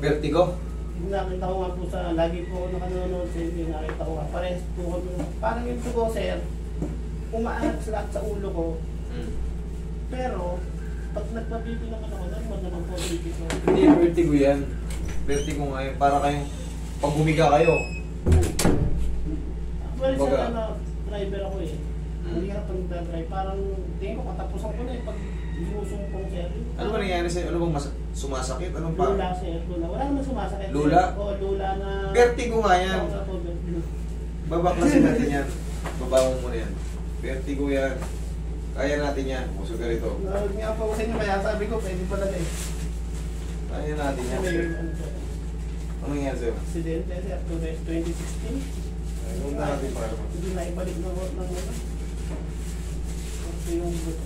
Vertigo? Nakita ko nga po sa, lagi po ako nakanonood sa inyo, nakita ko nga, parehas po kami. Parang yung tugo, sir, umaangat sa lahat sa ulo ko. Pero, pag nagpabibi naman ako, normal naman po bibi ko. Hindi, vertigo yan. Vertigo nga yun. Para kayong, pag humiga kayo. Well, Baga. sa ano, driver ako eh. Hindi ka na pag nagdadrive. Parang, tingin ko, katapusan ko na eh, pag sinusumpong sir. Ano ba nangyayari sa'yo? Ano bang sumasakit? Anong pa? Lula sir, lula. Wala naman sumasakit. Lula? Oo, lula na... Vertigo nga yan. Oo, nga po, vertigo. Babaklasin natin yan. Babangon mo na yan. Vertigo yan. Kaya natin yan. Puso ka rito. Nanood nga po ko sa inyo, kaya sabi ko, pwede pala na eh. Kaya natin yan. May, ano sir, Ano nangyayari sa'yo? aksidente sir, 2016. Ay, huwag na natin para mo. Hindi na ibalik ng ano. Kasi yung buto.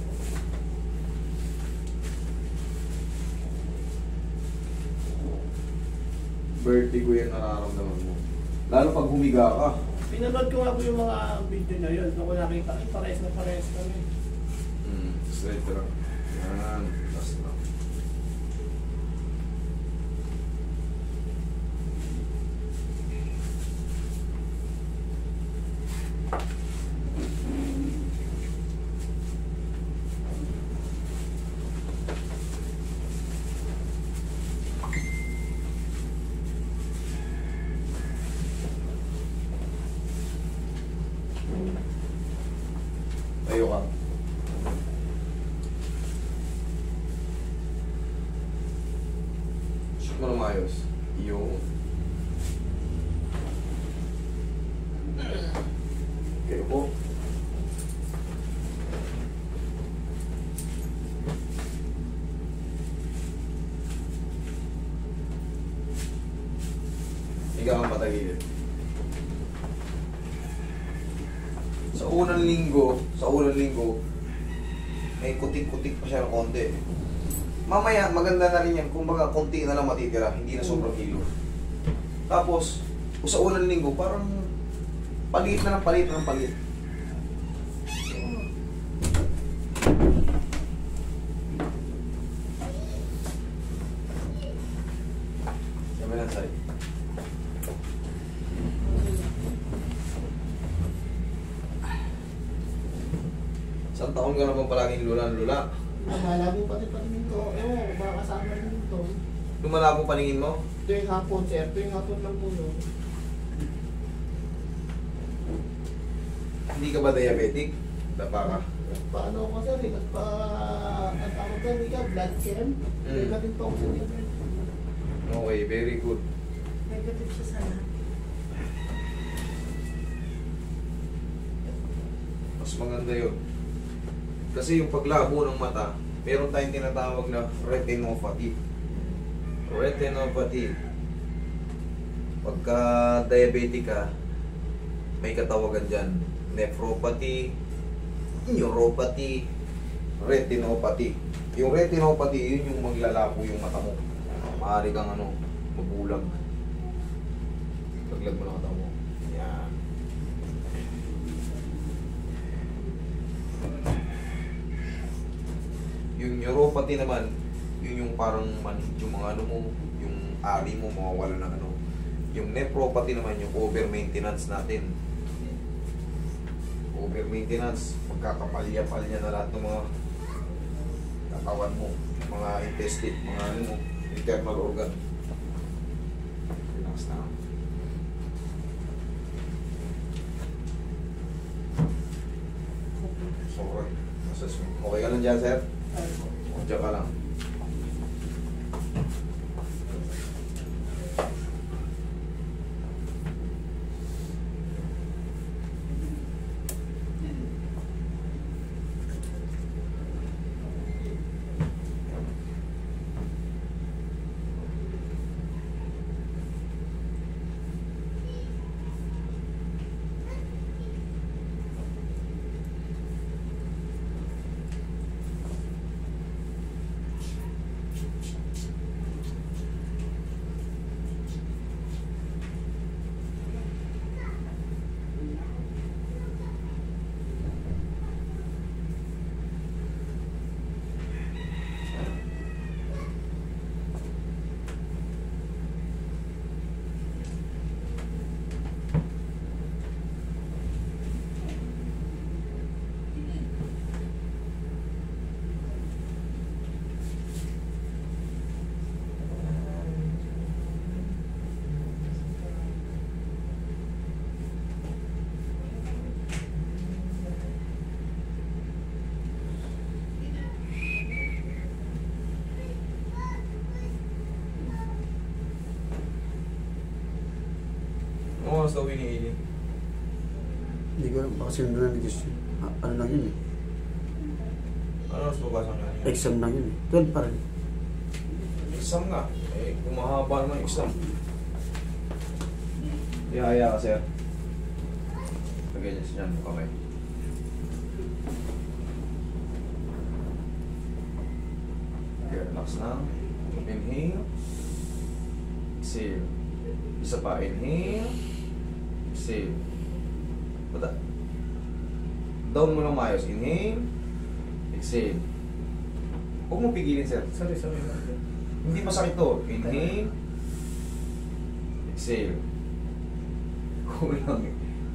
Vertigo yan nararamdaman mo. Lalo pag humiga ka. Pinanood ko nga po yung mga video na yun. Nung ko nakita, ay parehas na parehas kami. Straight lang. Yan. Last lang. Tayo ka. Shoot mo na maayos. Yung. Kayo po. Higa kang patagilid. Sa unang linggo, may kutik-kutik pa siya ng konti. Mamaya, maganda na rin yan. Kumbaga, konti na lang matitira. Hindi na sobrang kilo. Tapos, sa unang linggo, parang palit na ng palit ng palit. Sabi lang sa'yo. Isang taon ka na bang palaging lula-lula? Malabo pati patingin ko. Ewan, baka kasama rin dito. Lumalabo paningin mo? Tuwing hapon, sir. Tuwing hapon lang po yun. Hindi ka ba diabetic? Dapa ka? Paano ako sir? Ang tawag ko, hindi ka, blood chem. Negative po ako sa diabetes. Okay, very good. Negative siya sana. Mas maganda yun. Kasi yung paglabo ng mata, meron tayong tinatawag na retinopathy. Retinopathy. Pagka diabetic ka, may katawagan dyan. Nephropathy, neuropathy, retinopathy. Yung retinopathy, yun yung maglalabo yung mata mo. Maaari kang mabulag. Paglag mo ng mata mo. Yan. Yung neuropathy naman, yun yung parang manhid yung mga mo, yung ari mo mawawala ng Yung nephropathy naman, yung over-maintenance natin. Over-maintenance, pagkakapalya-palya na lahat ng mga katawan mo, mga intestine, mga internal organ. Relax na. Sorry. Okay ka lang dyan, sir? O, dyan ka lang. Ano oras daw iniili? Hindi ko alam, baka sino na nag-guess yun. Ano lang yun eh. Ano oras babasa nga niya? Exam lang yun eh. 12 pa rin. Exam nga. Eh, kung mahaba naman yung exam. Ihaya ka, sir. Lagay niya siya ng kamay. Okay, relax na. Inhale. Exhale. Isa pa. Inhale. Exhale. Bata. Down mo lang maayos. Inhale. Exhale. Huwag mo pigilin, sir. Sorry. Hindi masakit to. Inhale. Exhale. Kulang.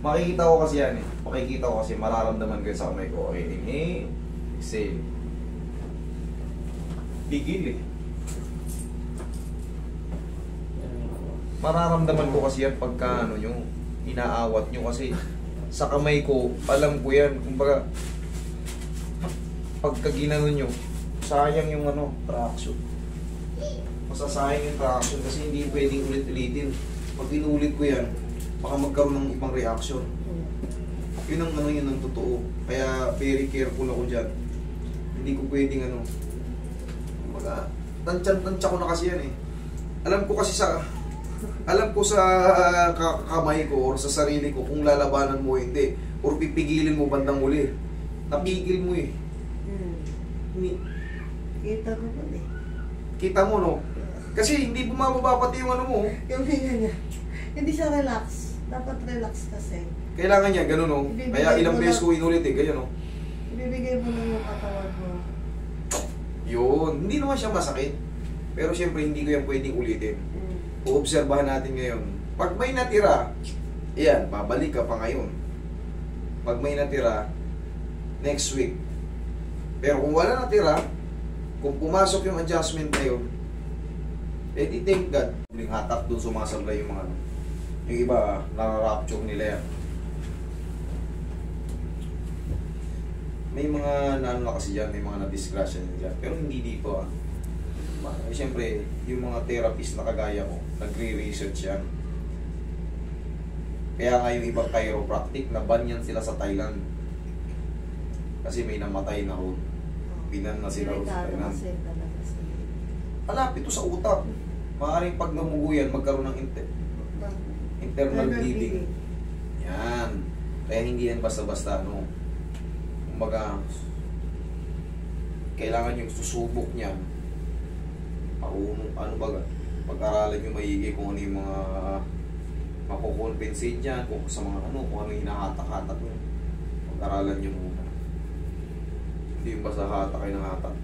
Makikita ko kasi yan eh. Makikita ko kasi mararamdaman ko sa kamay ko. Okay, inhale. Exhale. Pigil eh. Mararamdaman ko kasi yan pagka ano nyo, inaawat nyo kasi sa kamay ko, alam ko yan. Kumbaga, pagka ginano nyo, sayang yung ano, traction. Masasayang yung traction kasi hindi pwedeng ulit-ulitin. Pag inulit ko yan, baka magkaroon ng ibang reaction. Yun ang ano, yun ang totoo. Kaya very careful ako dyan. Hindi ko pwedeng ano, kumbaga, tansya ko na kasi yan eh. Alam ko sa kamay ko or sa sarili ko kung lalabanan mo o hindi or pipigilin mo bandang uli. Napigil mo eh. Kita ko po eh. Kita mo no? Kasi hindi bumababa pati yung ano mo. Yung hinga niya. Hindi siya relax. Dapat relax kasi. Kailangan niya, ganun no? Kaya ilang beses ko inulit eh, ganyan no? Ibibigay mo lang yung katawan mo. Yun, hindi naman siya masakit. Pero syempre hindi ko yan pwedeng ulitin. Uobserbahan natin ngayon. Pag may natira, yan, babalik ka pa ngayon. Pag may natira, next week. Pero kung wala natira, kung pumasok yung adjustment na yun, eh di thank God. Huling hatak doon sumasablay yung mga ano. Yung iba, nararapture nila yan. May mga naano na kasi dyan, may mga na-disgrasya dyan. Pero hindi dito ah. Siyempre, yung mga therapist na kagaya ko, nagre-research yan. Kaya nga yung ibang chiropractic, naban yan sila sa Thailand. Kasi may namatay na ron. Binan na sila ron sa Thailand. Alapit ito sa utak. Maaaring pag namugo yan, magkaroon ng internal bleeding. Yan. Kaya hindi yan basta-basta, no. Kumbaga, kailangan yung susubok niyan. Ano ba, pag-aralan nyo maigi kung ano yung mga makukompensate dyan, kung sa mga ano, kung ano yung hinahatak-hatak nyo. Pag-aralan nyo muna. Hindi yung basta hatak kayo ng hatak.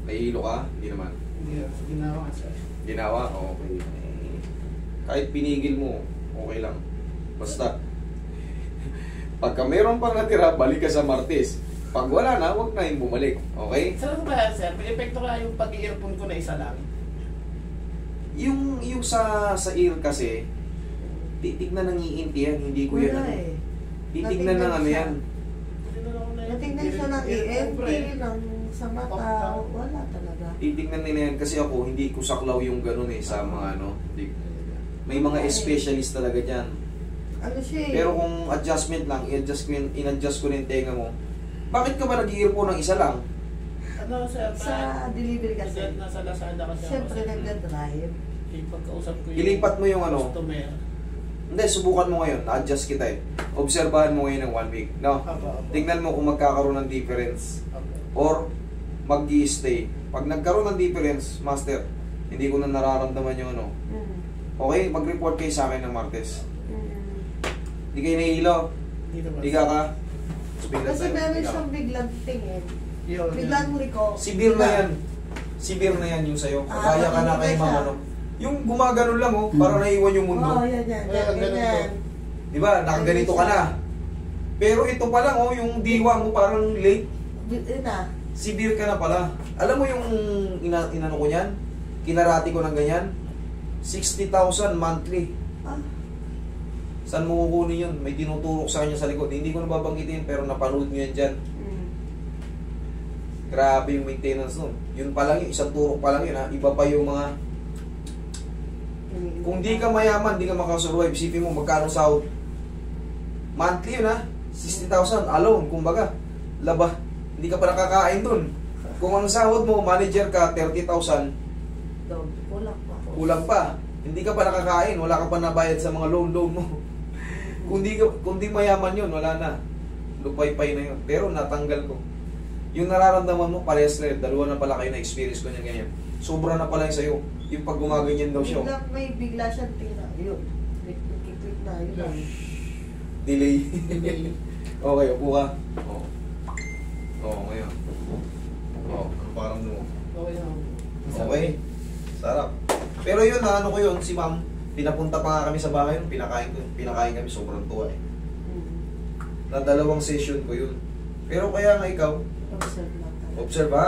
Nahihilo ka? Hindi naman. Hindi, ginawa sir. Ginawa? Okay. Kahit pinigil mo, okay lang. Basta, pagka meron pang natira, balik ka sa Martes. Pag wala na, huwag na yung bumalik. Okay? Sir, ano ba yan, sir? May epekto ka yung pag-earphone ko na isa lang. Yung sa ear kasi, titignan ng iinti yan, hindi ko yan. Wala Ano. eh. Titignan ng ano yan. Natingnan siya ng EMT, ng sa mata. Wala talaga. Titignan nila yan kasi ako, hindi ko saklaw yung ganun eh sa mga ano. May mga specialist talaga dyan. Ano siya eh. Pero kung adjustment lang, in-adjust ko na yung tenga mo, bakit ka ba nag-earphone ng isa lang? Ano, sir? Sa delivery kasi. Nasa Lazada kasi Siyempre ako, sir. nagdadrive. Pagkausap ko Ilipat mo yung ano. customer. Hindi, subukan mo ngayon. Na-adjust kita eh. Obserbahan mo ngayon ng 1 week. No? Tingnan mo kung magkakaroon ng difference. Or mag-i-stay. Pag nagkaroon ng difference, master, hindi ko na nararamdaman yung ano. Okay, mag-report kayo sa akin ng Martes. Hindi kayo nahihilo. Higa ka. Kasi meron siyang biglang tingin. Biglang liko. Sibir na yan. Sibir na yan yung sa'yo. Kaya ka na kayo mga ano. Yung gumagano lang oh, para naiwan yung mundo. Oo, yan. Ganyan. Di ba? Nakaganito ka na. Pero ito pa lang oh, yung diwa mo parang late. Sibir ka na pala. Alam mo yung inano ko niyan? Kinarati ko ng ganyan? 60,000 monthly. Saan mo kukunin yun? May tinuturok sa kanya sa likod. Hindi ko nababanggitin pero napanood nyo yan dyan. Grabe yung maintenance nun. Yun pa lang yun, isang turok pa lang yun ha. Iba pa yung mga... Kung di ka mayaman, di ka makasurvive. Isipin mo, magkano sahod? Monthly yun ha. 60,000 alone, kumbaga. Laba, hindi ka pa nakakain dun. Kung ang sahod mo, manager ka, 30,000, Kulang pa. kulang pa. Hindi ka pa nakakain, wala ka pa nabayad sa mga loan mo. Kung di mayaman yun, wala na. Lupay-pay na yun. Pero natanggal ko. Yung nararamdaman mo, parehas na yun. Dalawa na pala kayo na experience ko niya ganyan. Sobra na pala yung sa'yo. Yung pag gumaganyan daw siya. Bigla siyang tina. Yun. Click na. Yun lang. Delay. Okay, upo ka. Oo. Oo, ngayon. Oo, ano parang mo? Okay na. Okay. Sarap. Pero yun, ano ko yun, si ma'am, pinapunta pa nga kami sa bahay yun, pinakain kami, sobrang tuwa eh. Na 2 session ko yun. Pero kaya nga ikaw, Observe lang tayo. observe ha,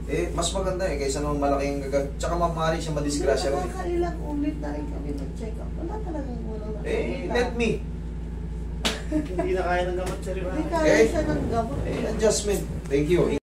eh, mas maganda eh, kaysa naman malaking gagat. Tsaka mamari siya madisgrasya rin. Nakakailang ulit na rin kami nag-check up. Wala talagang walang Eh, let me. Hindi na kaya ng gamot sa Hindi riba. kaya siya ng gamot. Eh, adjustment. Thank you.